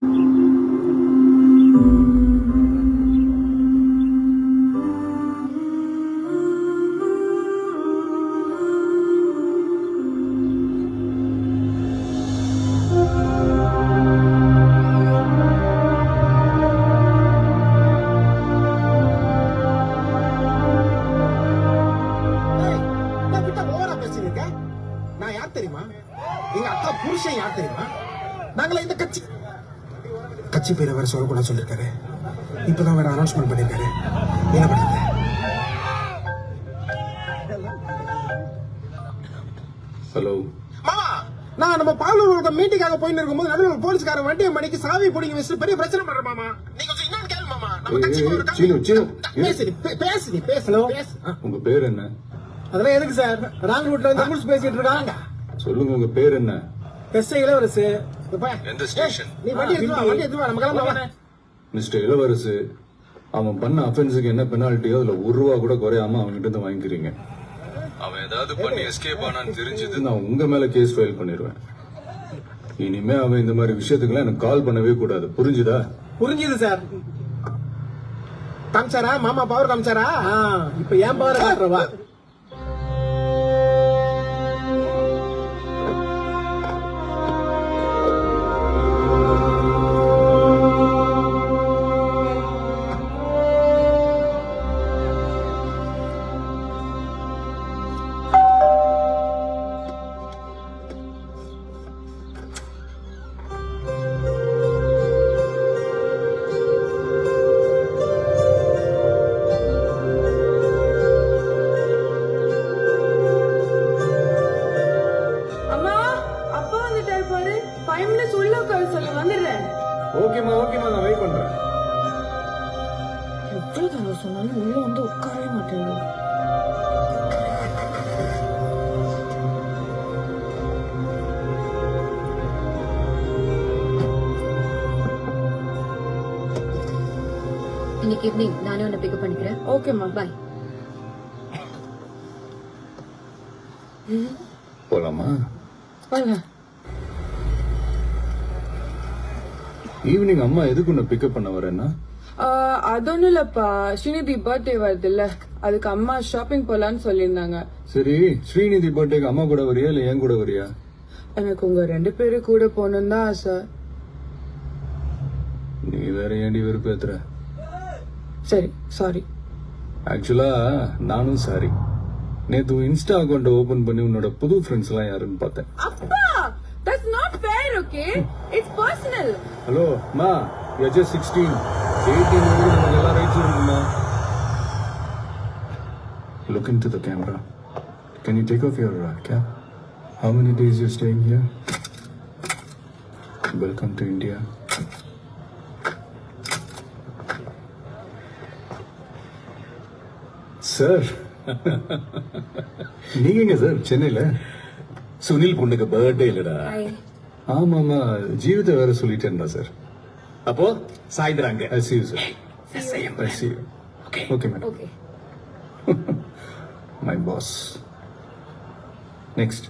நான் யார் தெரியுமா? எங்க அக்கா புருஷன் யார் தெரியுமா? நாங்களே இந்த கட்சி பேரை வேற சொல்லக்கூடாது சொல்லிருக்காரு. இப்பதான் வேற அனௌன்ஸ்மெண்ட் பண்ணிருக்காரு. என்ன பண்றது? ஹலோ மாமா, நான் நம்ம பாலூர் மீட்டிங்காக போயிட்டு இருக்கும்போது நடுவில் போலீஸ்கார வண்டியை மணிக்கு சாவி பிடிங்க வச்சு பெரிய பிரச்சனை பண்ற மாமா. நீ கொஞ்சம் என்னன்னு கேளு மாமா. நம்ம கட்சிக்கு பேசு. உங்க பேர் என்ன? அதெல்லாம் எதுக்கு சார்? ராங் ரூட்ல வந்து ரூல்ஸ் பேசிட்டு இருக்காங்க. சொல்லுங்க, உங்க பேர் என்ன? எஸ் இளவரசு. எந்த ஸ்டேஷன்? நீ வண்டி எடுத்து வா நம்ம கிளம்பலாம். மிஸ்டர் இளவரசு, அவன் பண்ண அஃபென்ஸுக்கு என்ன பெனால்ட்டியோ அதுல ₹1 கூட குறையாம அவன்கிட்ட இருந்து வாங்கிக்கிறீங்க. அவன் ஏதாவது பண்ணி எஸ்கேப் ஆனான்னு தெரிஞ்சது நான் உங்க மேல கேஸ் ஃபைல் பண்ணிடுவேன். இனிமே அவன் இந்த மாதிரி விஷயத்துக்குலாம் எனக்கு கால் பண்ணவே கூடாது. புரிஞ்சுதா? புரிஞ்சுது சார். காமிச்சாரா மாமா? பவர் காமிச்சாரா? இப்ப ஏன் பவர் காட்டுறவா? ஓகேமா, நான் வெயிட் பண்றேன். எவ்வளவு தடவை சொன்னாலும் உள்ள வந்து உட்காரவே மாட்டேங்க. இன்னைக்கு ஈவினிங் நானே உன்னை பிக்கப் பண்ணிக்கிறேன். ஓகேம்மா, பாய். போலாமா? வாங்க. ஈவினிங் அம்மா எதுக்கு உன்னை பிக்கப் பண்ண வரேன்னா? அது ஒண்ணும் இல்லப்பா, ஸ்ரீநிதி பர்த்டே வருது இல்ல, அதுக்கு அம்மா ஷாப்பிங் போலான்னு சொல்லியிருந்தாங்க. சரி, ஸ்ரீநிதி பர்த்டேக்கு அம்மா கூட வரியா இல்ல என் கூட வரியா? எனக்கு உங்க 2 பேரு கூட போகணும் தான் ஆசை. நீ வேற ஏண்டி வெறுப்பேத்துற? சரி, சாரி. ஆக்சுவலா நானும் சாரி. நேத்து இன்ஸ்டா அக்கௌண்ட் ஓபன் பண்ணி உன்னோட புது ஃப்ரெண்ட்ஸ் எல்லாம் யாருன்னு பார்த்தேன். அப்பா, that's not fair, okay? It's personal. Hello மா, you're just 16. 18 நமக்கு எல்லா ரைட்ஸும் இருக்குமா? Look into the camera. Can you take off your cap? How many days you're staying here? Welcome to India. Sir, நீங்க சார் சென்னையில? சுனில் பொண்ணுக்கு பர்த்டே இல்லடா. ஆமாமா, ஜீவித வேற சொல்லிட்டேன்டா சார். அப்போ சாய்ந்தராங்க. I see you, sir. I see you. Okay, madam. Okay. My boss. Next.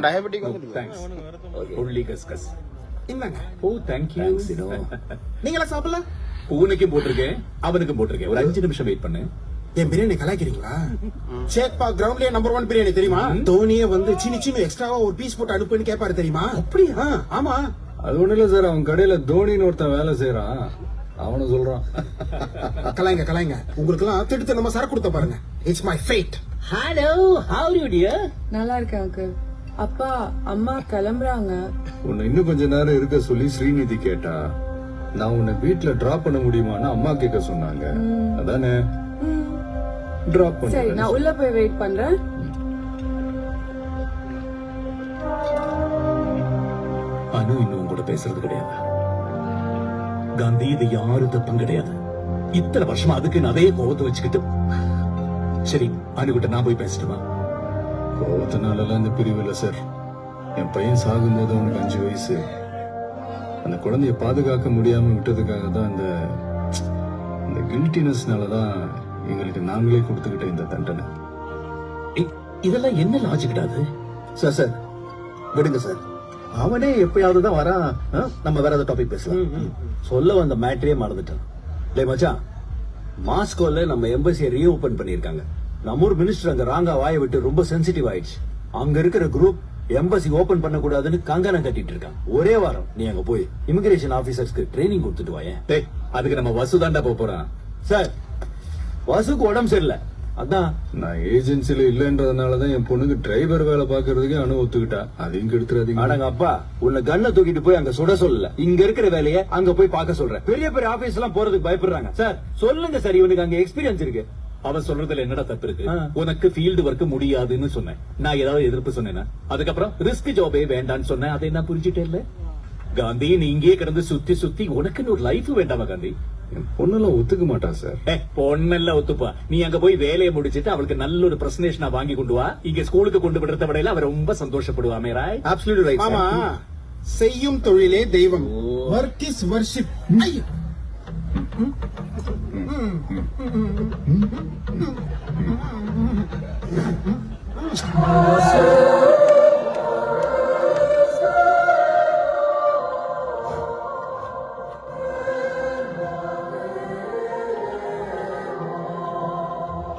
Diabetic Thanks. Only discuss. என்னங்க? Oh, thank you. நீங்களா சாப்பிடல? பூனைக்கும் போட்டிருக்கேன், அவனுக்கும் போட்டிருக்கேன். ஒரு 5 நிமிஷம் வெயிட் பண்ணு. என் பிரியாணி கலாய்க்கிறீங்களா? சேத்பா கிரவுண்ட்லயே நம்பர் 1 பிரியாணி தெரியுமா? தோனியே வந்து சின்ன எக்ஸ்ட்ராவா ஒரு பீஸ் போட்டு அனுப்புன்னு கேட்பாரு தெரியுமா? அப்படியா? ஆமா. அது ஒண்ணு இல்ல சார், அவன் கடையில தோனின்னு ஒருத்தன் வேலை செய்யறான், அவனு சொல்றான். கலாய்ங்க. உங்களுக்கு எல்லாம் திட்டு நம்ம சரக்கு கொடுத்த பாருங்க. It's my fate. Hello, how are you dear? நல்லா இருக்கேன் அங்கிள். அப்பா, அம்மா கிளம்புறாங்க. உன்னை இன்னும் கொஞ்ச நேரம் இருக்க சொல்லி ஸ்ரீநிதி கேட்டா. நான் உன்னை வீட்டுல டிராப் பண்ண முடியுமான்னு அம்மா கேட்க சொன்னாங்க. அதானே? டிராப் சரி பண்ணுறேன் நான் உள்ள போய் வெயிட் பண்றேன். அனு இன்னும் உங்க கூட பேசுறது கிடையாது. காந்தி இது யாரும் தப்பும் கிடையாது. இத்தனை வருஷமா அதுக்கு அதே கோபத்தை வச்சுக்கிட்டு. சரி அனுகிட்ட நான் போய் பேசட்டுமா? கோவத்தினாலலாம் இந்த பிரிவு இல்லை சார். என் பையன் சாகும்போது அவனுக்கு 5 வயசு. அந்த குழந்தைய பாதுகாக்க முடியாம விட்டதுக்காக தான் இந்த கில்ட்டினஸ்னால தான் எங்களுக்கு நாங்களே கொடுத்துக்கிட்ட இந்த தண்டனை. இதெல்லாம் என்ன லாஜிக்கிடாது? சார் சார் விடுங்க சார், அவனே எப்பயாவது தான் வரான். நம்ம வேற ஏதாவது டாபிக் பேசலாம். சொல்ல வந்த மேட்டரே மறந்துட்டான். டேய் மச்சான், மாஸ்கோல நம்ம எம்பசியை ரீஓபன் பண்ணிருக்காங்க. நம்ம ஊர் மினிஸ்டர் அங்க ராங்கா வாயை விட்டு ரொம்ப சென்சிட்டிவ் ஆயிடுச்சு. அங்க இருக்கிற குரூப் எம்பசி ஓபன் பண்ண கூடாதுன்னு கங்கணம் கட்டிட்டு இருக்காங்க. ஒரே வாரம் நீ அங்க போய் இமிகிரேஷன் ஆபீசர்ஸ்க்கு ட்ரைனிங் கொடுத்துட்டு வாயேன். டேய், அதுக்கு நம்ம வசுதாண்டா போறான். சார் வசுக்கு உடம்பு சரியில்லை, அதான் நான் ஏஜென்சில இல்லன்றதுனாலதான் என் பொண்ணுக்கு டிரைவர் வேலை பாக்குறதுக்கு அனு ஒத்துக்கிட்டா. அதையும் கெடுத்துறாதீங்க. அடங்க அப்பா, உன்னை கண்ணை தூக்கிட்டு போய் அங்க சுட சொல்லல, இங்க இருக்கிற வேலையை அங்க போய் பார்க்க சொல்றேன். பெரிய பெரிய ஆபீஸ் எல்லாம் போறதுக்கு பயப்படுறாங்க. சார் சொல்லுங்க சார், இவனுக்கு அங்க எக்ஸ்பீரியன்ஸ் இருக்கு. அவன் சொல்றதுல என்னடா தப்பு இருக்கு? உனக்கு ஃபீல்டு ஒர்க் முடியாதுன்னு சொன்னேன். நான் ஏதாவது எதிர்ப்பு சொன்னேன்னா? அதுக்கப்புறம் ரிஸ்க் ஜாபே வேண்டான்னு சொன்னேன். அதை நான் புரிஞ்சுட்டே இல்ல. காந்தி நீ இங்கே கிடந்து சுத்தி சுத்தி உனக்குன்னு ஒரு லைஃப் வேண்டாமா காந்தி? என் பொண்ணெல்லாம் ஒத்துக்க மாட்டா சார். பொண்ணெல்லாம் ஒத்துப்பா. நீ அங்க போய் வேலையை முடிச்சிட்டு அவளுக்கு நல்ல ஒரு பிரசன்டேஷனா வாங்கி கொண்டு வா. இங்க ஸ்கூலுக்கு கொண்டு விடுறத விடையில அவ ரொம்ப சந்தோஷப்படுவாமே. Rai absolutely right. மாமா, செய்யும் தொழிலே தெய்வம். Work is worship.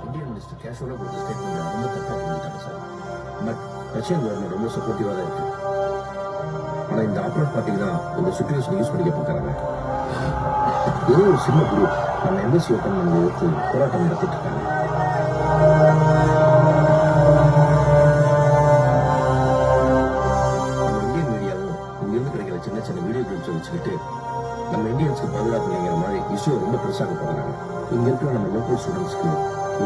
Indian minister கேஷுவலா கொடுத்த ஸ்டேட்மெண்ட் ரொம்ப தப்பா புரிஞ்சுட்டாங்க சார். பட் ரஷ்யன் கவர்மெண்ட் ரொம்ப சப்போர்ட்டிவா தான் இருக்கு. ஆனா இந்த அப்ரோட் பார்ட்டி தான் இந்த சிச்சுவேஷன் யூஸ் பண்ணிக்க பார்க்கறாங்க. ஏதோ ஒரு சின்ன குரூப் நம்ம எம்பசி ஓபன் பண்ணி எடுத்து போராட்டம் நடத்திட்டு இருக்காங்க. நம்ம இந்தியன் மீடியாவும் இங்கிருந்து கிடைக்கிற சின்ன சின்ன வீடியோ கிளிப்ஸ் வச்சுக்கிட்டு நம்ம இந்தியன்ஸ்க்கு பாதுகாப்பு நினைக்கிற மாதிரி இஷ்யூ ரொம்ப பெருசாக போறாங்க. இங்க இருக்கிற நம்ம லோக்கல் ஸ்டூடெண்ட்ஸ்க்கு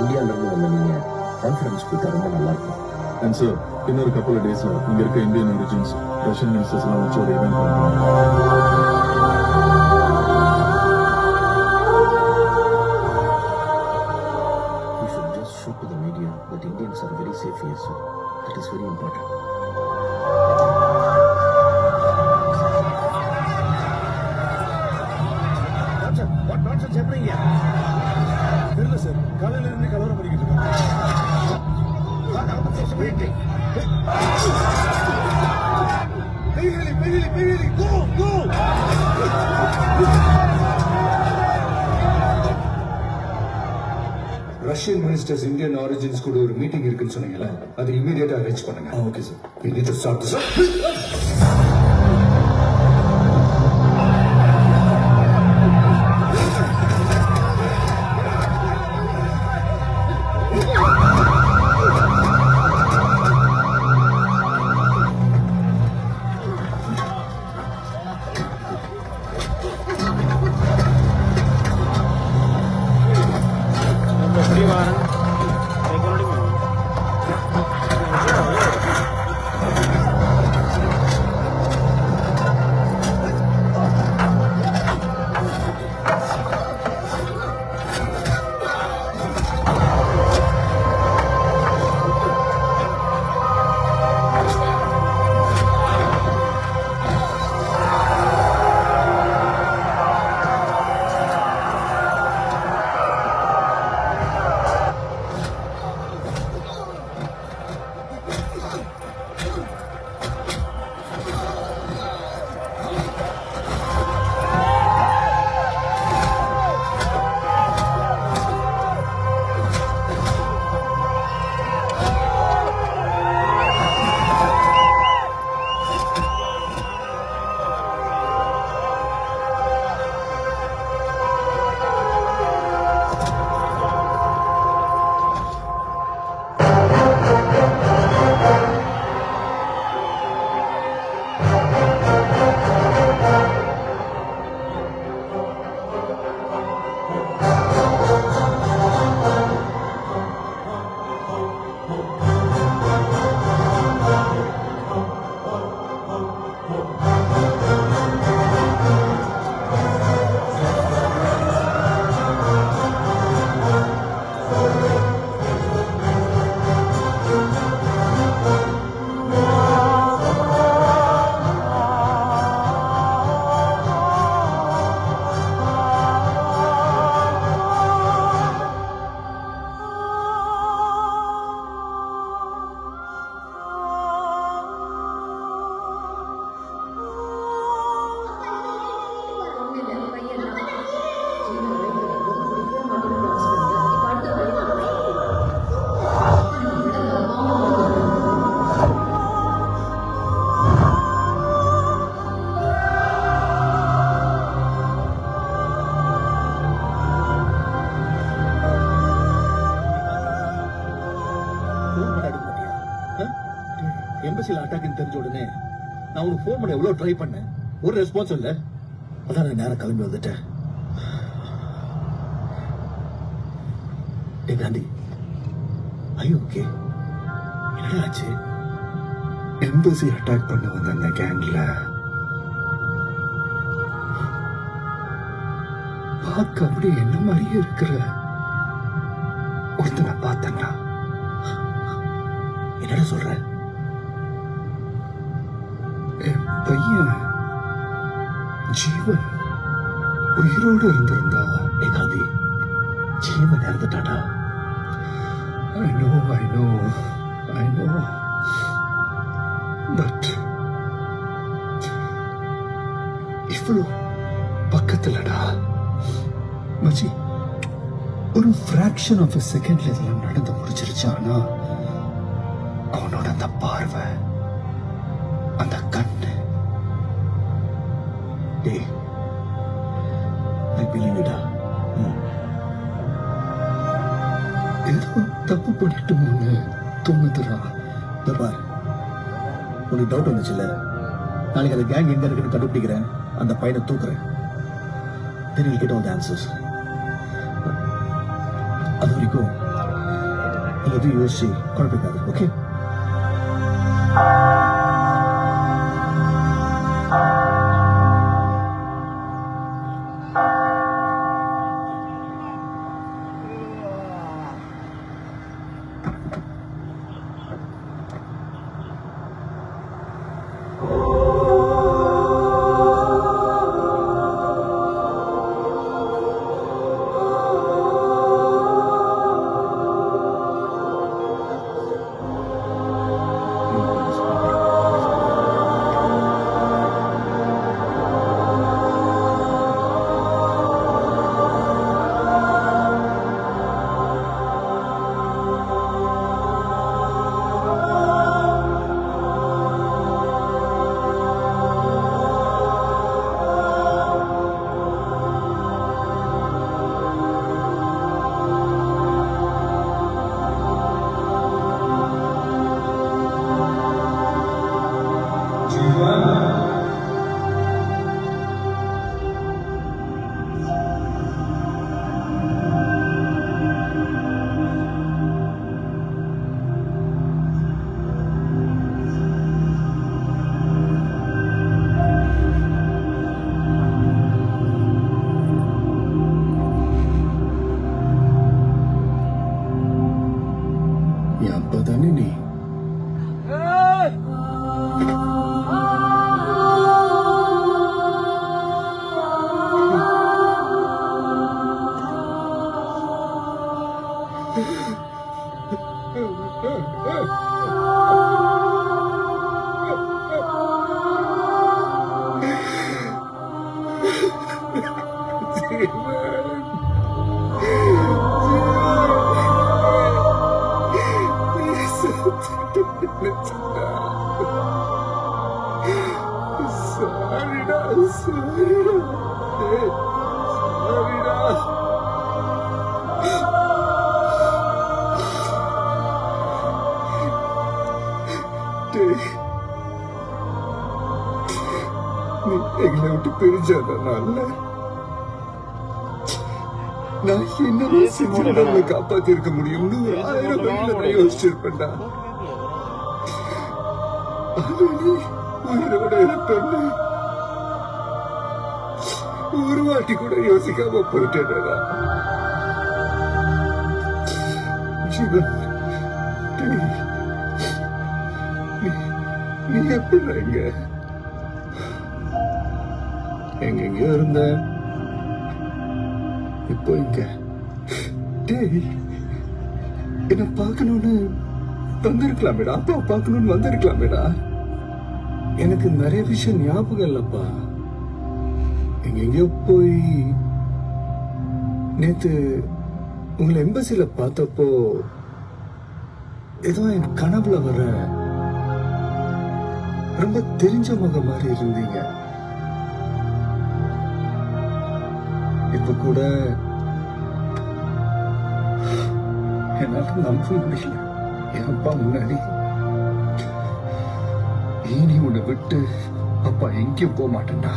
இந்தியால இருந்து வந்த நீங்க கான்ஃபரன்ஸ் கொடுத்தா ரொம்ப நல்லா இருக்கும். அண்ட் சார், இன்னொரு கப்பல் டேஸ்ல இங்க இருக்க இந்தியன் ஒரிஜின்ஸ் ரஷ்யன் மினிஸ்டர்ஸ் எல்லாம் வச்சு ஒரு இவெண்ட் பண்ணுவாங்க. You should just show to the media that Indians are very safe here, sir. That is very important. What nonsense happening here? தெரியல சார், காலையில இருந்து கலவரம் பண்ணிக்கிட்டு ரஷ்யன் மினிஸ்டர்ஸ் இந்தியன் ஆரிஜின்ஸ் கூட ஒரு மீட்டிங் இருக்குன்னு சொன்னீங்கல்ல, அது இமீடியட்டா அரேஞ்ச் பண்ணுங்க. Okay sir. We need to start this. எம்பசில அட்டாக்னு தெரிஞ்ச உடனே நான் உனக்கு ஃபோன் பண்ண எவ்வளவு ட்ரை பண்ணேன், ஒரு ரெஸ்பான்ஸ் இல்ல. அதான் நான் நேரம் கிளம்பி வந்துட்டேன். ஏ காந்தி, ஐயோ ஓகே, என்னடா ஆச்சு? எம்பசி அட்டாக் பண்ண வந்த அந்த கேங்ல பார்க்க அப்படியே என்ன மாதிரியே இருக்கிற ஒருத்தனை பார்த்தேன்னா. என்னடா சொல்ற? என் பையன் ஜீவன் உயிரோடு இருந்திருந்தா. ஏ காந்தி, ஜீவன் இறந்துட்டாடா. I know. But இவ்வளோ பக்கத்துலடா மச்சி, ஒரு ஃபிராக்ஷன் ஆஃப் செகண்ட்ல இதெல்லாம் நடந்து முடிச்சிருச்சு. ஆனா அவனோட அந்த பார்வை, அந்த கண்ணு, டேய், I believe it. ஏதோ தப்பு பண்ணிட்டோம்னு தோணுதுடா. இதோ பாரு, உனக்கு டவுட் வந்துச்சுல்ல, நாளைக்கு அந்த கேங் எங்க இருக்குன்னு கண்டுபிடிக்கிறேன், அந்த பையனை தூக்குறேன். Then you'll get all the answers. அது வரைக்கும் நீங்க எதுவும் யோசிச்சு குழப்பிக்காது, ஓகே? என் அப்பா தானே நீ? நீ எங்களை விட்டு பிரிஞ்சதுனால நான் என்ன செஞ்சு நம்மளை காப்பாத்தி இருக்க முடியும்னு 1000 வழியில நான் யோசிச்சிருப்பேன்டா. ஆனா நீ உயிரோட இருப்பேன்னு ஒரு வாட்டி கூட யோசிக்காம போயிட்டேடா. ஜீவன், நீ எப்படி எங்கெங்கயோ இருந்த, இப்போ இங்க. டேய், என்ன பார்க்கணும்னு வந்திருக்கலாமேடா, அப்பா பார்க்கணும்னு வந்திருக்கலாமேடா. எனக்கு நிறைய விஷயம் ஞாபகம் இல்லப்பா. எங்கெங்கயோ போய் நேத்து உங்களை எம்பசில பார்த்தப்போ ஏதோ என் கனவுல வர ரொம்ப தெரிஞ்ச முகம் மாதிரி இருந்தீங்க. இப்ப கூட என்னால நம்ப முடியல. என் அப்பா முன்னாடி இனி உன்னை விட்டு அப்பா எங்கேயும் போக மாட்டேன்டா.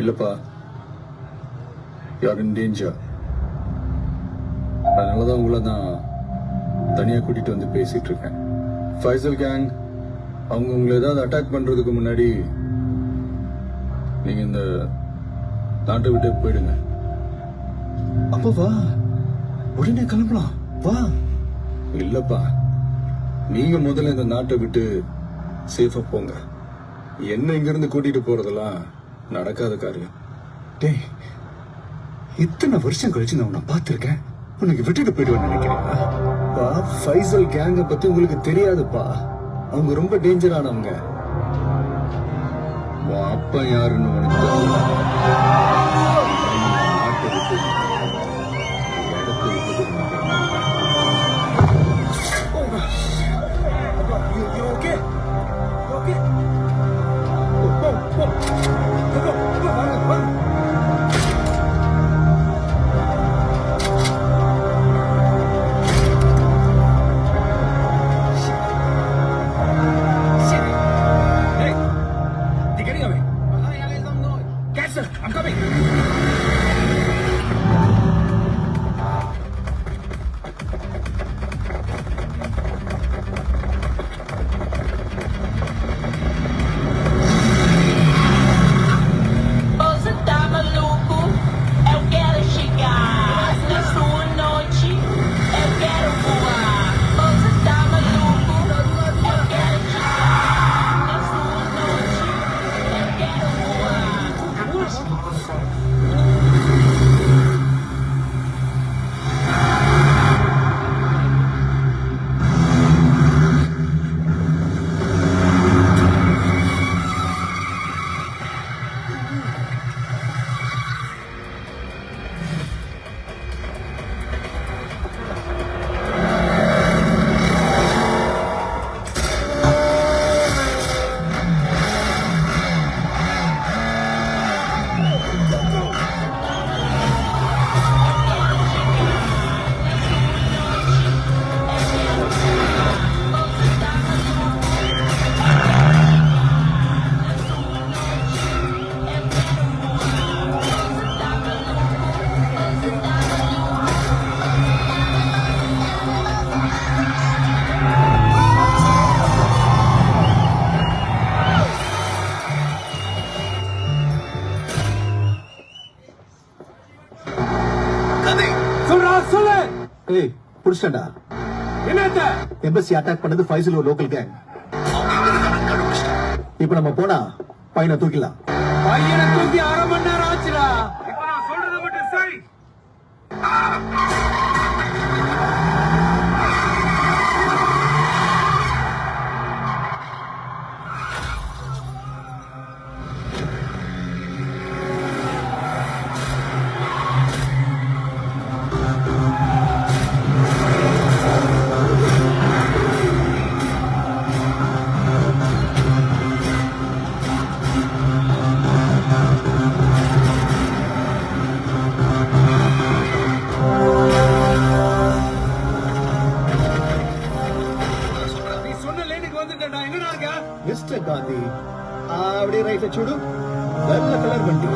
இல்லப்பா, யார் இன் டேஞ்சர். அதனாலதான் உங்களை நான் தனியா கூட்டிட்டு வந்து பேசிட்டு இருக்கேன். ஃபைசல் கேங் அவங்க உங்களை ஏதாவது அட்டாக் பண்றதுக்கு முன்னாடி நீங்க இந்த நாட்டை விட்டு போயிடுங்க. அப்ப வா, உடனே கிளம்பலாம், வா. இல்லப்பா, நீங்க முதல்ல இந்த நாட்டை விட்டு சேஃபா போங்க. என்ன இங்க இருந்து கூட்டிட்டு போறதெல்லாம் நடக்காத காரியம். டேய், இத்தனை வருஷம் கழிச்சு நான் உன்னை பார்த்திருக்கேன், உனக்கு விட்டுட்டு போயிடுவேன் நினைக்கிறேன். ஃபைசல் கேங்க பத்தி உங்களுக்கு தெரியாதுப்பா. அவங்க ரொம்ப டேஞ்சரானவங்க. உன் அப்பா யாருன்னு உனக்கு தெரியும். நாட்டை விட்டு இடத்தை விட்டு Você tá maluco? Eu quero chegar na sua noite. Eu quero voar. Você tá maluco? Eu quero chegar na sua noite. Eu quero voar. ஏய், புடிச்சிட்டா. என்னத்த எம்பசி அட்டாக் பண்ணது ஃபைசல் ஒரு லோக்கல் கேங். இப்ப நம்ம போனா பையனை தூக்கிடலாம். பையனை தூக்கி 1/2 மணி நேரம் ஆச்சுடா. இப்ப நான் சொல்றது மட்டும் சரி. நீ சொன்ன லேனுக்கு வந்துட்டேன்டா. எங்கடா இருக்க? மிஸ்டர் காந்தி, அப்படியே ரைட்ல చూడు, வெள்ளை கலர் வண்டி.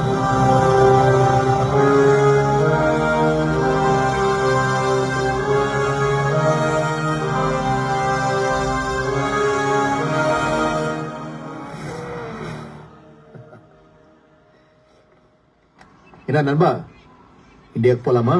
என்ன நண்பா, இந்தியாவுக்கு போலாமா?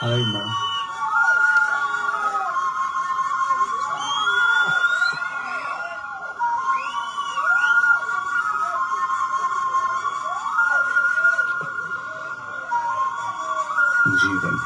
ஹாய்மா. ஜீவன்.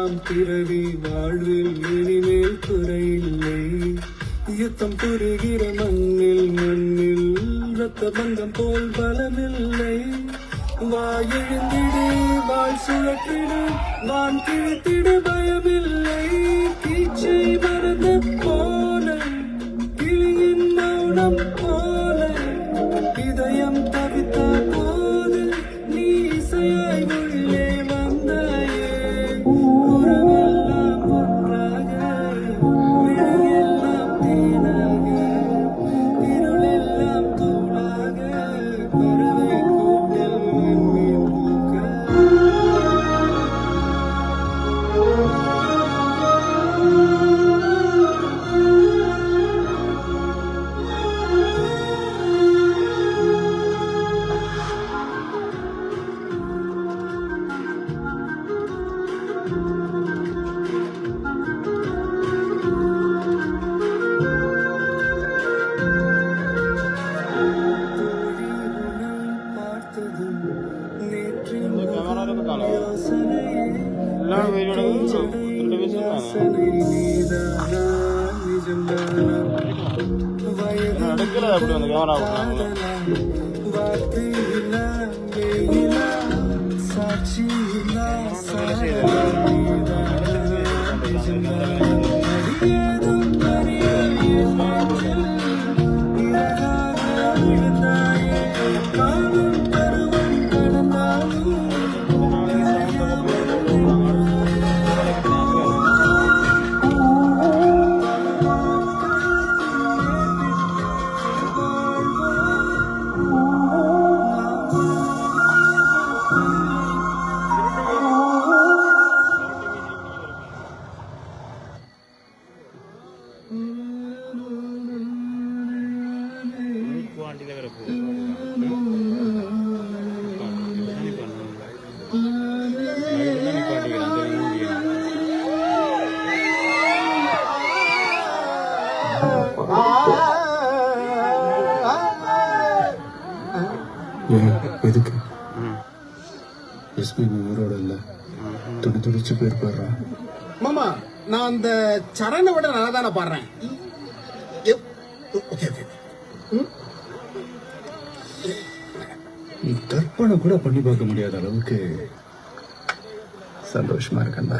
இரண்டாம் பிறவி வாழ்வில் இனிமேல் குறையில்லை யுத்தம் புரிகிற மண்ணில் ரத்த பந்தம் போல் பலமில்லை வாயெழுந்திடு வாழ் சுழற்றிடு வான் கிழித்திடு பயமில்லை கீச்சை மறந்து போல கிளியின் மௌனம் போல இதயம் தவித்த போது நீ இசையாய் உள்ளே வந்தாயே உறவெல்லாம் ஒன்றாக விழியெல்லாம் தேனாக இருளெல்லாம் தூளாக பறவை கூட்டில் விண்மீன் பூக்க எதுக்கு எஸ்பி ஊரோட இல்ல துடிச்சு போயிருப்பாரு மாமா நான் அந்த சரணை விட நல்லா தானே பாடுறேன் ஓகே ஓகே நீ கற்பனை கூட பண்ணி பார்க்க முடியாத அளவுக்கு சந்தோஷமா இருக்கா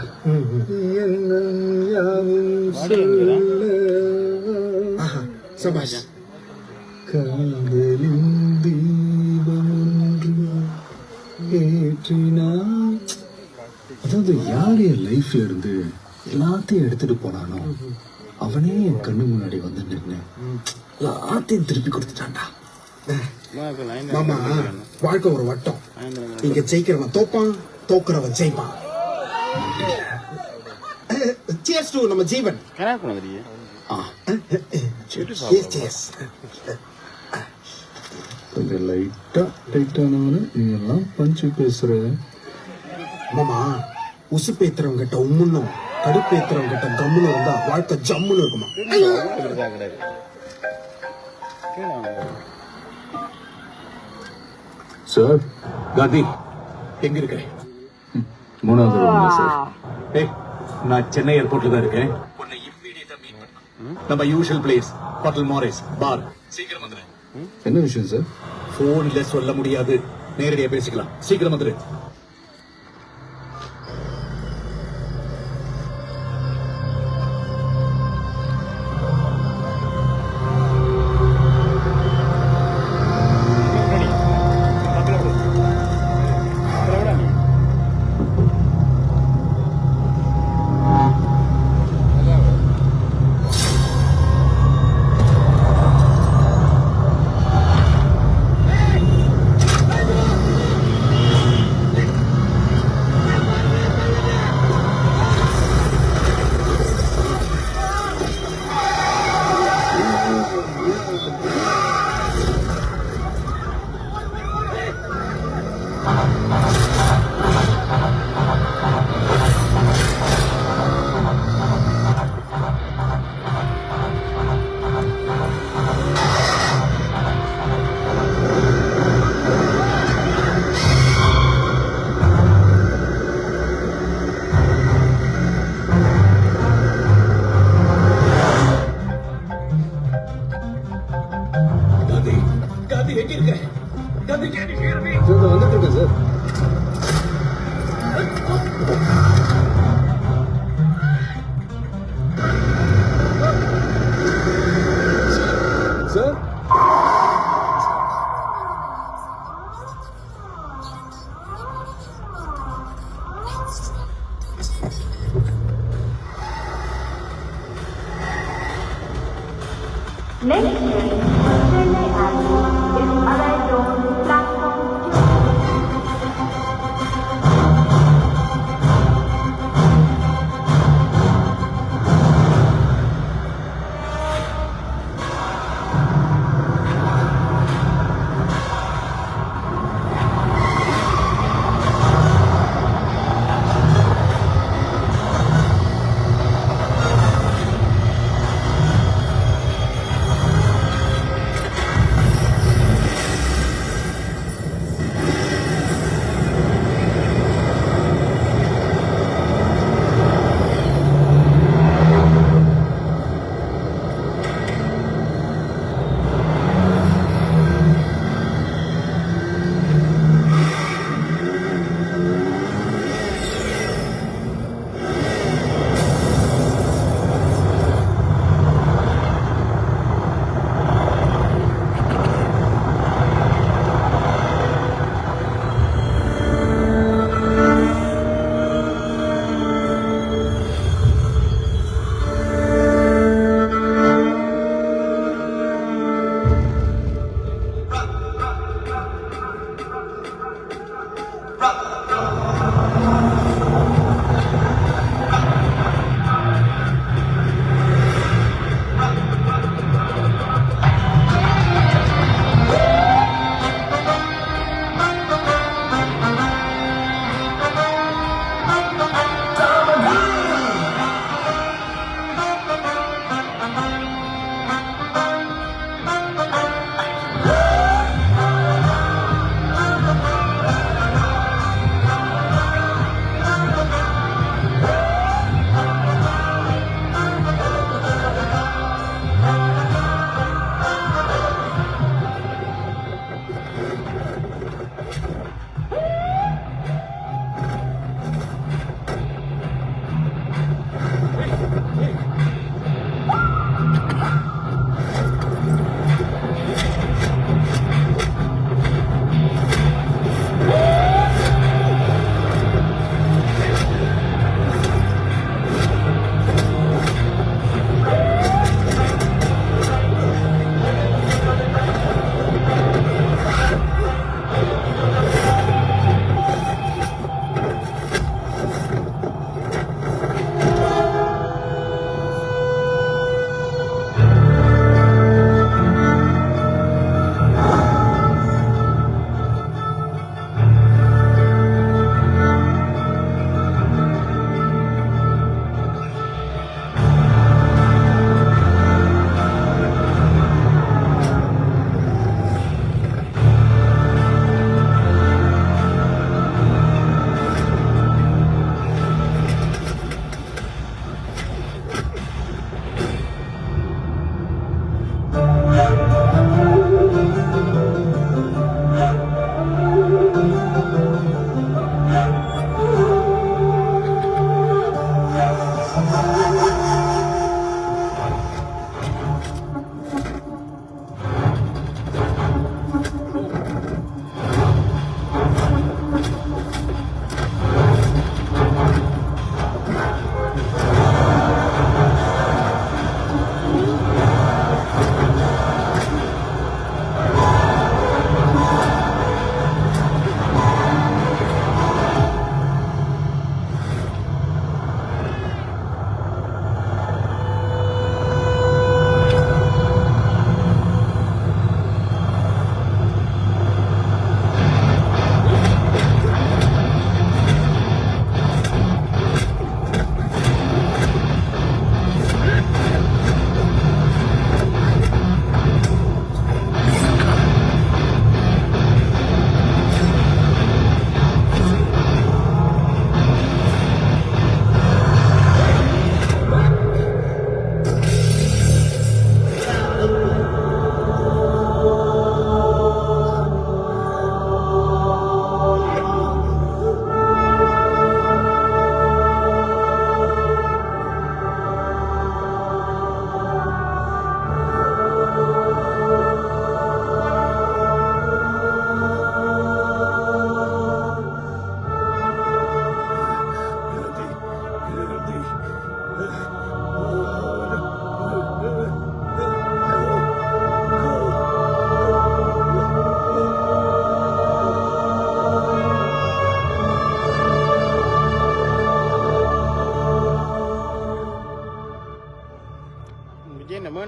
சபாஷ் காதலின் தீபம் ஒன்று ஏற்றினான். அதாவது யார் என் லைஃப்ல இருந்து எல்லாத்தையும் எடுத்துட்டு போனானோ அவனே என் கண்ணு முன்னாடி வந்து நின்று எல்லாத்தையும் திருப்பி கொடுத்துட்டான்டா. மாமா வாழ்க்கை ஒரு வட்டம், இங்க ஜெயிக்கிறவன் தோப்பான், தோக்குறவன் ஜெயிப்பான். சேஸ் டு நம்ம ஜீவன். கொஞ்சம் லைட்டா டைட்டானவனு நீ எல்லாம் பஞ்சு பேசுற. மாமா உசுப்பேத்துறவங்க கிட்ட உம்முன்னும் கடுப்பேத்துறவங்க கிட்ட கம்முன்னு இருந்தா வாழ்க்கை ஜம்முன்னு இருக்குமா. சார் காந்தி எங்க இருக்க? 3வது ரூம்ல சார். ஏய், நான் சென்னை ஏர்போர்ட்ல தான் இருக்கேன். உன்னை இம்மீடியட்டா மீட் பண்ணணும். நம்ம யூஷுவல் பிளேஸ் ஹோட்டல் மாரிஸ் பார். சீக்கிரம் வந்துரு. என்ன விஷயம் சார்? போன்ல சொல்ல முடியாது, நேரடியா பேசிக்கலாம். சீக்கிரம் வந்துரு. காந்தி எங்க இருக்க? Gandhi, can you hear me? Sir இதோ வந்துட்டு இருக்கேன் sir. Sir Next train, Chennai Avenue, is arrived on platform 2.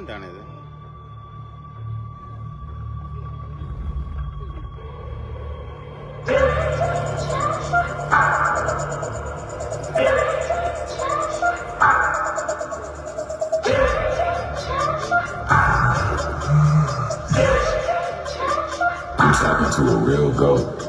தானே இது? I'm talking to a real goat.